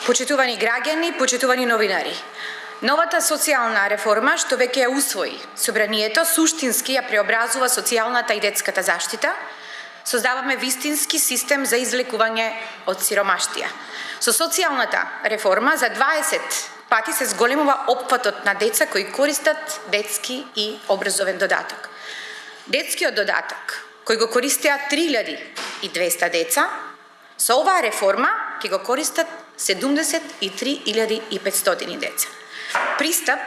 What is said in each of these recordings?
Почитувани граѓани, почитувани новинари, новата социјална реформа што веќе ја усвои Собранието суштински ја преобразува социјалната и детската заштита. Создаваме вистински систем за излекување од сиромаштија. Со социјалната реформа за 20 пати се зголемува опфатот на деца кои користат детски и образовен додаток. Детскиот додаток кој го користеа 3200 деца, со оваа реформа ќе го користат 73.500 деца. Пристап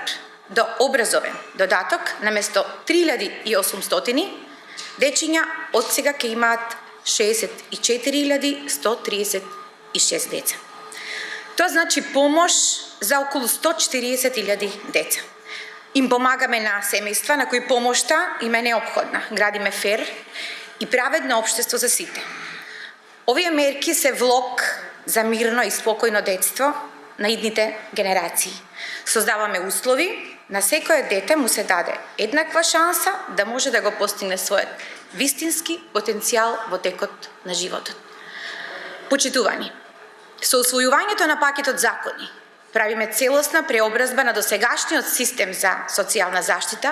до образовен додаток наместо 3800 дечиња од сега ќе имаат 64.136 деца. Тоа значи помош за околу 140.000 деца. Им помагаме на семејства на кои помошта им е неопходна. Градиме фер и праведно општество за сите. Овие мерки се влог за мирно и спокојно детство на идните генерации. Создаваме услови на секое дете му се даде еднаква шанса да може да го постигне својот вистински потенцијал во текот на животот. Почитувани, со усвојувањето на пакетот закони правиме целосна преобразба на досегашниот систем за социјална заштита,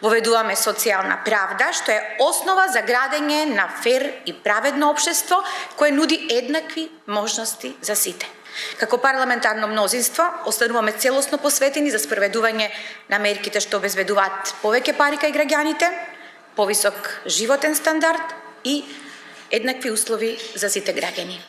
воведуваме социјална правда, што е основа за градење на фер и праведно општество кое нуди еднакви можности за сите. Како парламентарно мнозинство, остануваме целосно посветени за спроведување на мерките што обезбедуваат повеќе пари кај граѓаните, повисок животен стандард и еднакви услови за сите граѓани.